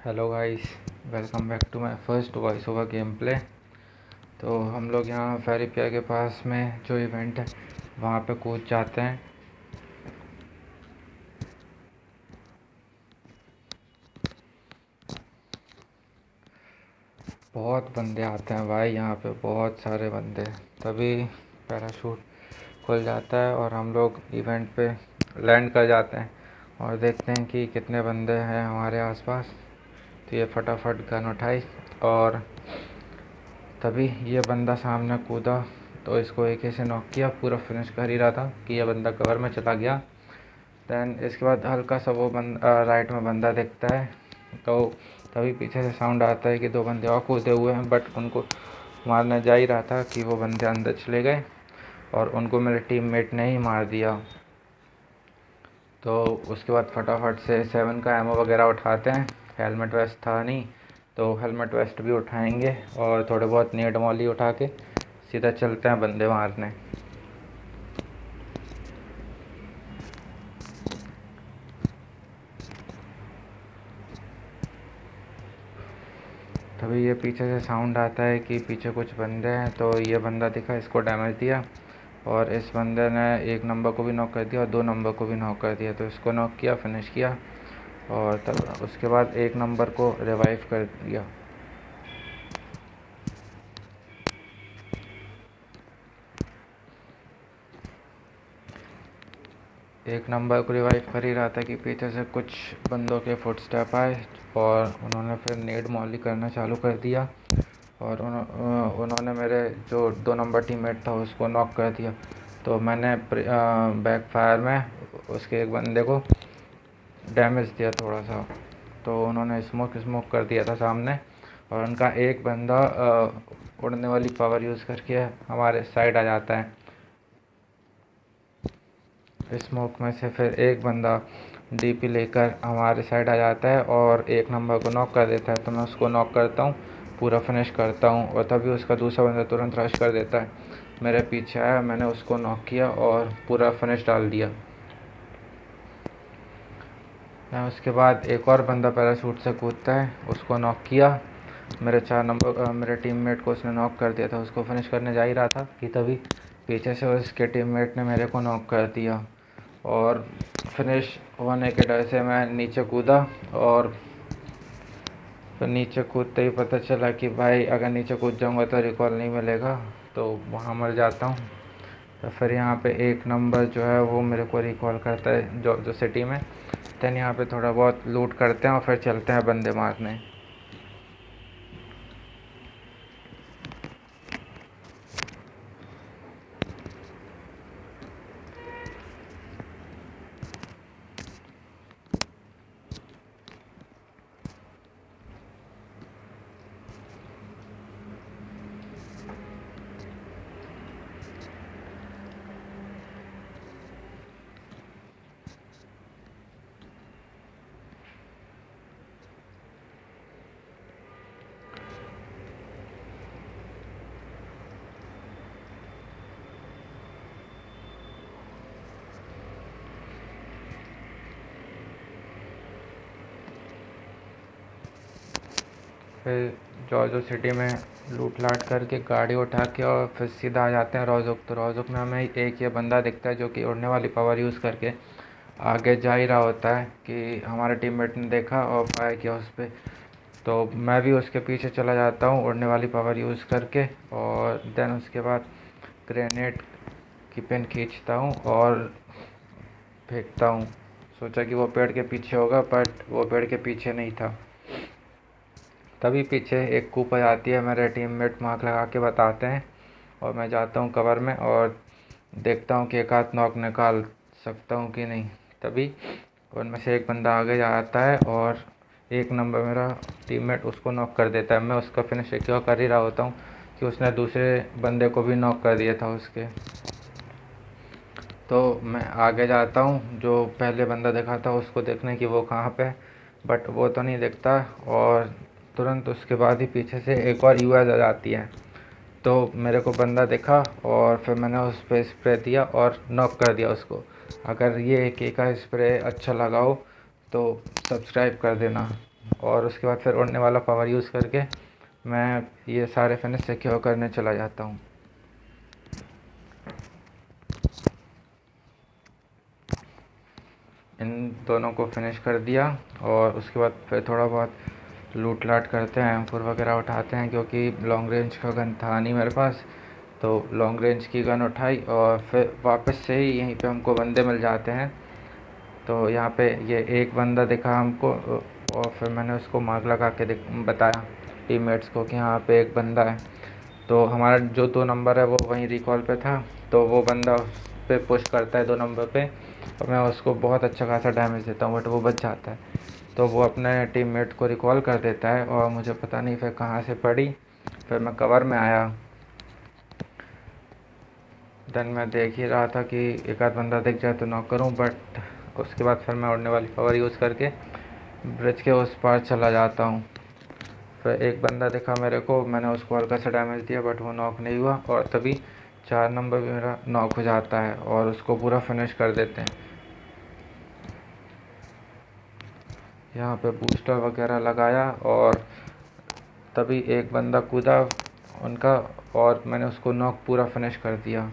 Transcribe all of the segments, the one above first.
Hello guys, welcome back to my first voice over game play. तो हम लोग यहाँ फेरी पियर के पास में जो इवेंट है वहाँ पे कूद जाते हैं। बहुत बंदे आते हैं भाई, यहाँ पे बहुत सारे बंदे। तभी पैराशूट खुल जाता है और हम लोग इवेंट पे लैंड कर जाते हैं और देखते हैं कि कितने बंदे हैं हमारे आसपास। तो ये फटाफट गन उठाई और तभी ये बंदा सामने कूदा तो इसको एक से नॉक किया। पूरा फिनिश कर ही रहा था कि ये बंदा कवर में चला गया। दैन इसके बाद हल्का सा वो राइट में बंदा दिखता है तो तभी पीछे से साउंड आता है कि दो बंदे और कूदे हुए हैं, बट उनको मारने जा ही रहा था कि वो बंदे अंदर चले गए और उनको मेरे टीममेट ने ही मार दिया। तो उसके बाद फटाफट से 7 का एमओ वगैरह उठाते हैं। हेलमेट वेस्ट था नहीं तो हेलमेट वेस्ट भी उठाएंगे और थोड़े बहुत नेट मॉली उठा के सीधा चलते हैं बंदे मारने। तभी ये पीछे से साउंड आता है कि पीछे कुछ बंदे हैं। तो ये बंदा दिखा, इसको डैमेज दिया और इस बंदे ने 1 नंबर को भी नॉक कर दिया और 2 नंबर को भी नॉक कर दिया। तो इसको नॉक किया, फिनिश किया और तब उसके बाद 1 नंबर को रिवाइव कर दिया। एक नंबर को रिवाइव कर ही रहा था कि पीछे से कुछ बंदों के फुटस्टेप आए और उन्होंने फिर नेड मॉली करना चालू कर दिया और उन्होंने मेरे जो 2 नंबर टीममेट था उसको नॉक कर दिया। तो मैंने बैक फायर में उसके एक बंदे को डैमेज दिया थोड़ा सा। तो उन्होंने स्मोक कर दिया था सामने और उनका एक बंदा उड़ने वाली पावर यूज़ करके हमारे साइड आ जाता है। स्मोक में से फिर एक बंदा डीपी लेकर हमारे साइड आ जाता है और 1 नंबर को नॉक कर देता है। तो मैं उसको नॉक करता हूँ, पूरा फिनिश करता हूँ और तभी उसका दूसरा बंदा तुरंत रश कर देता है। मेरे पीछे आया, मैंने उसको नॉक किया और पूरा फिनिश डाल दिया। उसके बाद एक और बंदा पैराशूट से कूदता है, उसको नॉक किया। मेरे 4 नंबर मेरे टीममेट को उसने नॉक कर दिया था। उसको फिनिश करने जा ही रहा था कि तभी पीछे से उसके टीममेट ने मेरे को नॉक कर दिया और फिनिश होने के डर से मैं नीचे कूदा और फिर नीचे कूदते ही पता चला कि भाई अगर नीचे कूद जाऊंगा तो रिकॉल नहीं मिलेगा, तो वहाँ मर जाता हूँ। तो फिर यहाँ पे 1 नंबर जो है वो मेरे को रिकॉल करता है जो सिटी में। दैन यहाँ पे थोड़ा बहुत लूट करते हैं और फिर चलते हैं बंदे मारने। फिर जॉर्जो सिटी में लूट लाट करके गाड़ी उठा के और फिर सीधा आ जाते हैं रोज़ुक। तो रोज़ुक में हमें एक ये बंदा दिखता है जो कि उड़ने वाली पावर यूज़ करके आगे जा ही रहा होता है कि हमारे टीममेट ने देखा और फायर किया उस पर। तो मैं भी उसके पीछे चला जाता हूँ उड़ने वाली पावर यूज़ करके और देन उसके बाद ग्रेनेड की पिन खींचता हूँ और फेंकता हूँ। सोचा कि वो पेड़ के पीछे होगा, बट वो पेड़ के पीछे नहीं था। तभी पीछे एक कूप आ जाती है, मेरे टीममेट मार्क लगा के बताते हैं और मैं जाता हूँ कवर में और देखता हूँ कि एक आध नॉक निकाल सकता हूँ कि नहीं। तभी उनमें से एक बंदा आगे जाता है और 1 नंबर मेरा टीममेट उसको नॉक कर देता है। मैं उसका फिनिश सिक्योर कर ही रहा होता हूँ कि उसने दूसरे बंदे को भी नॉक कर दिया था उसके। तो मैं आगे जाता हूँ, जो पहले बंदा देखा था उसको देखने की वो कहाँ पे, बट वो तो नहीं दिखता और तुरंत उसके बाद ही पीछे से एक और यूएस आ जाती है। तो मेरे को बंदा दिखा और फिर मैंने उस पर स्प्रे दिया और नॉक कर दिया उसको। अगर ये एक का स्प्रे अच्छा लगा हो तो सब्सक्राइब कर देना। और उसके बाद फिर उड़ने वाला पावर यूज़ करके मैं ये सारे फिनिश सिक्योर करने चला जाता हूँ। इन दोनों को फिनिश कर दिया और उसके बाद फिर थोड़ा बहुत लूट लाट करते हैं, M4 वगैरह उठाते हैं, क्योंकि लॉन्ग रेंज का गन था नहीं मेरे पास। तो लॉन्ग रेंज की गन उठाई और फिर वापस से ही यहीं पे हमको बंदे मिल जाते हैं। तो यहाँ पे ये एक बंदा दिखा हमको और फिर मैंने उसको मार्क लगा के बताया टीममेट्स को कि यहाँ पे एक बंदा है। तो हमारा जो 2 नंबर है वो वहीं रिकॉल पे था, तो वो बंदा उस पे पुश करता है 2 नंबर पे और मैं उसको बहुत अच्छा खासा डैमेज देता हूँ, बट वो बच जाता है। तो वो अपने टीममेट को रिकॉल कर देता है और मुझे पता नहीं फिर कहाँ से पड़ी। फिर मैं कवर में आया, देन मैं देख ही रहा था कि एक आध बंदा दिख जाए तो नॉक करूं, बट उसके बाद फिर मैं उड़ने वाली पावर यूज़ करके ब्रिज के उस पार चला जाता हूं। फिर एक बंदा दिखा मेरे को, मैंने उसको हल्का सा डैमेज दिया बट वो नॉक नहीं हुआ और तभी 4 नंबर भी मेरा नॉक हो जाता है और उसको पूरा फिनिश कर देते हैं। यहाँ पे बूस्टर वगैरह लगाया और तभी एक बंदा कूदा उनका और मैंने उसको नॉक पूरा फिनिश कर दिया।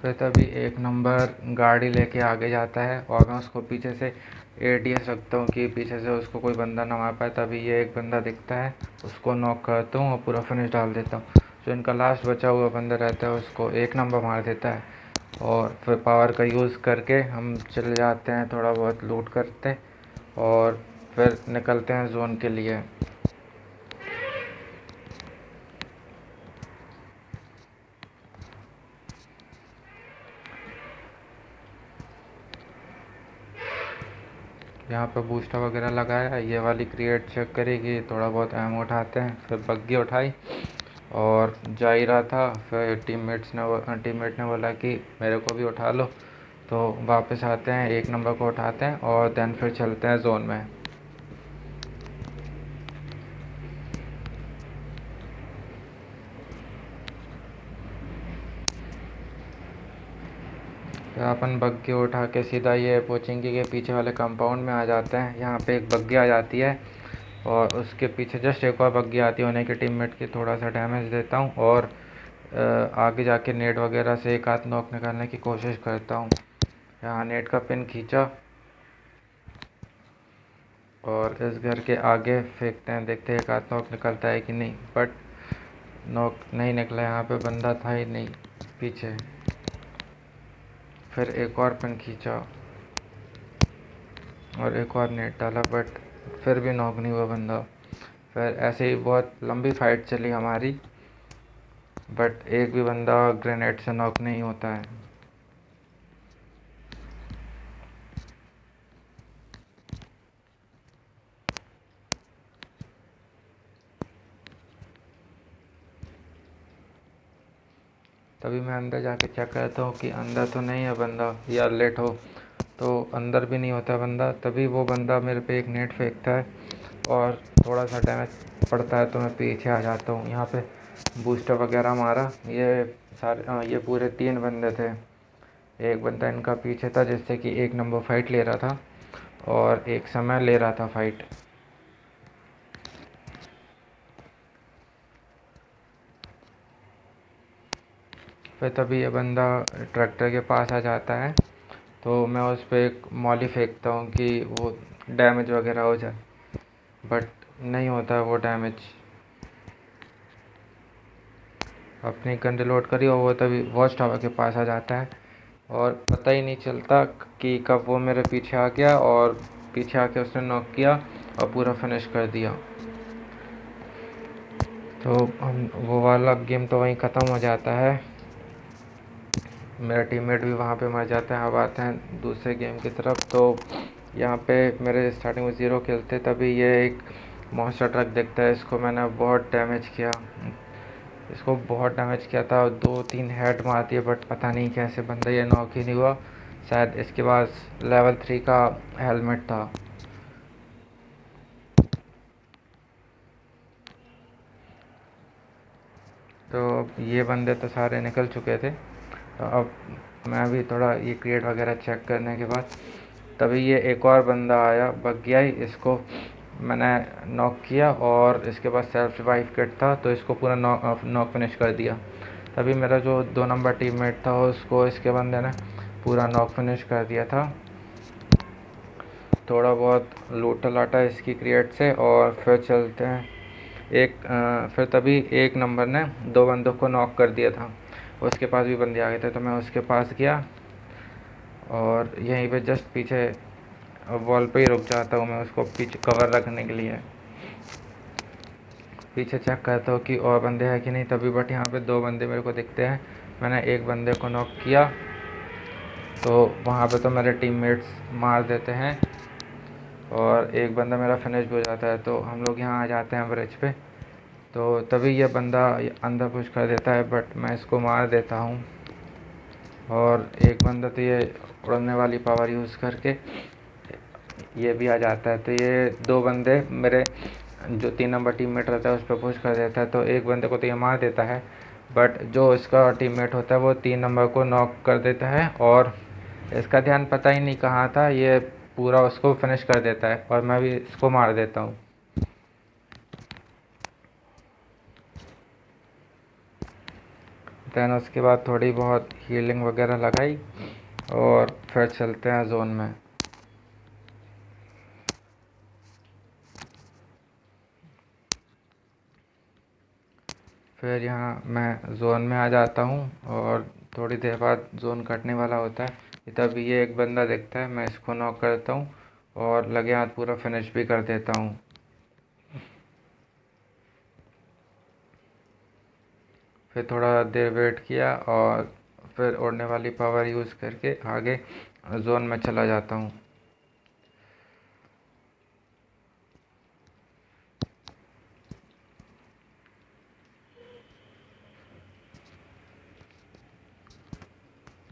फिर तभी एक नंबर गाड़ी लेके आगे जाता है और मैं उसको पीछे से ADS रखता हूँ कि पीछे से उसको कोई बंदा ना मार पाए। तभी ये एक बंदा दिखता है, उसको नॉक करता हूँ और पूरा फिनिश डाल देता हूँ। जो इनका लास्ट बचा हुआ बंदा रहता है उसको एक नंबर मार देता है और फिर पावर का यूज़ करके हम चले जाते हैं, थोड़ा बहुत लूट करते और फिर निकलते हैं जोन के लिए। यहाँ पे बूस्टर वगैरह लगाया, ये वाली क्रिएट चेक करेगी, थोड़ा बहुत एम उठाते हैं। फिर बग्गी उठाई और जा ही रहा था, फिर टीममेट ने बोला कि मेरे को भी उठा लो। तो वापस आते हैं, एक नंबर को उठाते हैं और देन फिर चलते हैं जोन में। फिर अपन बग्गी उठा के सीधा ये पोचिंकी के पीछे वाले कंपाउंड में आ जाते हैं। यहाँ पे एक बग्गी आ जाती है और उसके पीछे जस्ट एक और बग्गी आती है, उन्हीं के टीममेट की थोड़ा सा डैमेज देता हूँ और आगे जाके नेट वगैरह से एक आध नॉक निकालने की कोशिश करता हूँ। यहाँ नेट का पिन खींचा और इस घर के आगे फेंकते हैं, देखते हैं एक आध नॉक निकलता है कि नहीं, बट नॉक नहीं निकला। यहाँ पे बंदा था ही नहीं पीछे। फिर एक और पिन खींचा और एक और नेट डाला, बट फिर भी नॉक नहीं हुआ बंदा। फिर ऐसे ही बहुत लंबी फाइट चली हमारी, बट एक भी बंदा ग्रेनेड से नॉक नहीं होता है। तभी मैं अंदर जाके चेक करता हूँ कि अंदर तो नहीं है बंदा या लेट हो, तो अंदर भी नहीं होता बंदा। तभी वो बंदा मेरे पे एक नेट फेंकता है और थोड़ा सा डैमेज पड़ता है तो मैं पीछे आ जाता हूँ। यहाँ पे बूस्टर वगैरह मारा, ये पूरे 3 बंदे थे। एक बंदा इनका पीछे था जिससे कि एक नंबर फाइट ले रहा था और एक समय ले रहा था फाइट। फिर तभी ये बंदा ट्रैक्टर के पास आ जाता है, तो मैं उस पर एक मॉली फेंकता हूँ कि वो डैमेज वगैरह हो जाए, बट नहीं होता वो डैमेज। अपनी गन रिलोड करी और वो तभी वॉच टावर के पास आ जाता है और पता ही नहीं चलता कि कब वो मेरे पीछे आ गया और पीछे आके उसने नॉक किया और पूरा फिनिश कर दिया। तो हम वो वाला गेम तो वहीं ख़त्म हो जाता है, मेरा टीममेट भी वहाँ पे मर जाता है। अब आते हैं दूसरे गेम की तरफ। तो यहाँ पे मेरे स्टार्टिंग में 0 किल थे, तभी ये एक मॉन्स्टर ट्रक दिखता है, इसको मैंने बहुत डैमेज किया। इसको बहुत डैमेज किया था, 2-3 हेड मार दिए, बट पता नहीं कैसे बंदा ये नॉक ही नहीं हुआ। शायद इसके पास लेवल 3 का हेलमेट था। तो अब ये बंदे तो सारे निकल चुके थे। तो अब मैं भी थोड़ा ये क्रिएट वगैरह चेक करने के बाद तभी ये एक और बंदा आया, बग गया ही। इसको मैंने नॉक किया और इसके पास सेल्फ रिवाइव किट था, तो इसको पूरा नॉक फिनिश कर दिया। तभी मेरा जो 2 नंबर टीममेट था उसको इसके बंदे ने पूरा नॉक फिनिश कर दिया था। थोड़ा बहुत लूटा लाटा इसकी क्रिएट से और फिर चलते हैं। फिर तभी 1 नंबर ने 2 बंदों को नॉक कर दिया था। उसके पास भी बंदे आ गए थे, तो मैं उसके पास गया और यहीं पे जस्ट पीछे वॉल पे ही रुक जाता हूँ मैं, उसको पीछे कवर रखने के लिए पीछे चेक करता हूँ कि और बंदे हैं कि नहीं। तभी बट यहाँ पे 2 बंदे मेरे को दिखते हैं। मैंने एक बंदे को नॉक किया, तो वहाँ पे तो मेरे टीममेट्स मार देते हैं और एक बंदा मेरा फिनिश भी हो जाता है। तो हम लोग यहाँ आ जाते हैं ब्रिज पे। तो तभी ये बंदा अंदर पुश कर देता है, बट मैं इसको मार देता हूँ। और एक बंदा तो ये उड़ने वाली पावर यूज़ करके ये भी आ जाता है। तो ये 2 बंदे मेरे जो 3 नंबर टीममेट रहता है उस पर पुश कर देता है। तो एक बंदे को तो ये मार देता है, बट जो इसका टीममेट होता है वो 3 नंबर को नॉक कर देता है और इसका ध्यान पता ही नहीं कहाँ था, ये पूरा उसको फिनिश कर देता है और मैं भी इसको मार देता हूँ। दैन उसके बाद थोड़ी बहुत हीलिंग वगैरह लगाई और फिर चलते हैं जोन में। फिर यहाँ मैं जोन में आ जाता हूँ और थोड़ी देर बाद जोन कटने वाला होता है। तभी ये एक बंदा दिखता है, मैं इसको नॉक करता हूँ और लगे हाथ पूरा फिनिश भी कर देता हूँ। फिर थोड़ा देर वेट किया और फिर उड़ने वाली पावर यूज़ करके आगे जोन में चला जाता हूँ।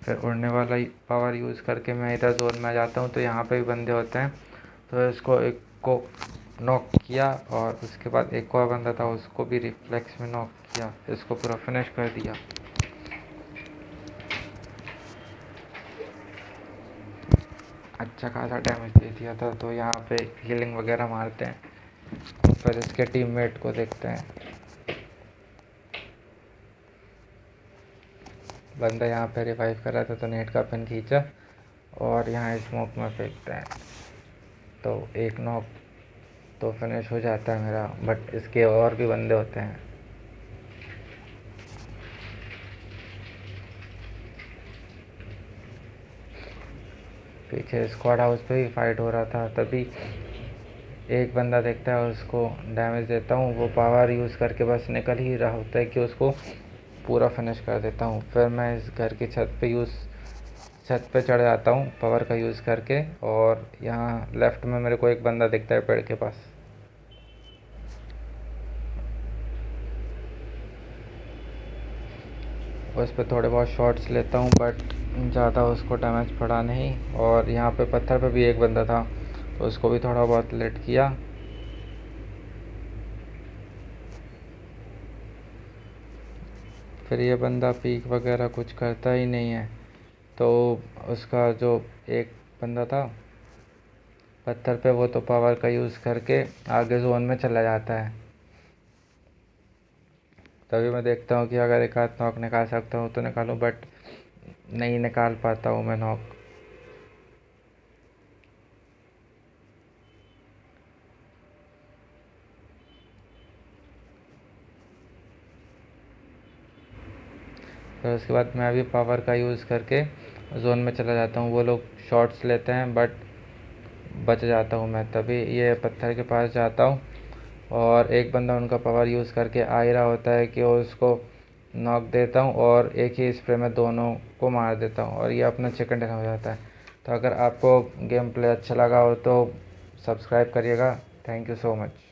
फिर उड़ने वाला पावर यूज़ करके मैं इधर जोन में आ जाता हूँ। तो यहाँ पे भी बंदे होते हैं, तो इसको एक को नॉक किया और उसके बाद एक और बंदा था उसको भी रिफ्लेक्स में नॉक किया, इसको पूरा फिनिश कर दिया। अच्छा खासा डैमेज दे दिया था। तो यहाँ पे हीलिंग वगैरह मारते हैं, फिर इसके टीममेट को देखते हैं। बंदा यहाँ पे रिवाइव कर रहा था, तो नेट का पिन खींचा और यहाँ स्मोक में फेंकते हैं। तो एक नॉक तो फिनिश हो जाता है मेरा, बट इसके और भी बंदे होते हैं। पीछे स्क्वाड हाउस पे भी फाइट हो रहा था। तभी एक बंदा देखता है, उसको डैमेज देता हूँ। वो पावर यूज़ करके बस निकल ही रहा होता है कि उसको पूरा फिनिश कर देता हूँ। फिर मैं इस घर की छत पे चढ़ जाता हूँ पावर का यूज़ करके। और यहाँ लेफ़्ट में मेरे को एक बंदा दिखता है पेड़ के पास। उस पर थोड़े बहुत शॉट्स लेता हूँ, बट ज़्यादा उसको डैमेज पड़ा नहीं। और यहाँ पे पत्थर पे भी एक बंदा था, तो उसको भी थोड़ा बहुत लेट किया। फिर ये बंदा पीक वगैरह कुछ करता ही नहीं है। तो उसका जो एक बंदा था पत्थर पे, वो तो पावर का यूज़ करके आगे जोन में चला जाता है। तभी मैं देखता हूँ कि अगर एक आध नॉक निकाल सकता हूँ तो निकालूँ, बट नहीं निकाल पाता हूँ मैं नॉक। फिर उसके बाद मैं भी पावर का यूज़ करके जोन में चला जाता हूँ। वो लोग शॉट्स लेते हैं, बट बच जाता हूँ मैं। तभी ये पत्थर के पास जाता हूँ और एक बंदा उनका पावर यूज़ करके आ ही रहा होता है कि उसको नॉक देता हूँ और एक ही स्प्रे में दोनों को मार देता हूँ और ये अपना चिकन डिनर हो जाता है। तो अगर आपको गेम प्ले अच्छा लगा हो तो सब्सक्राइब करिएगा। Thank you so much.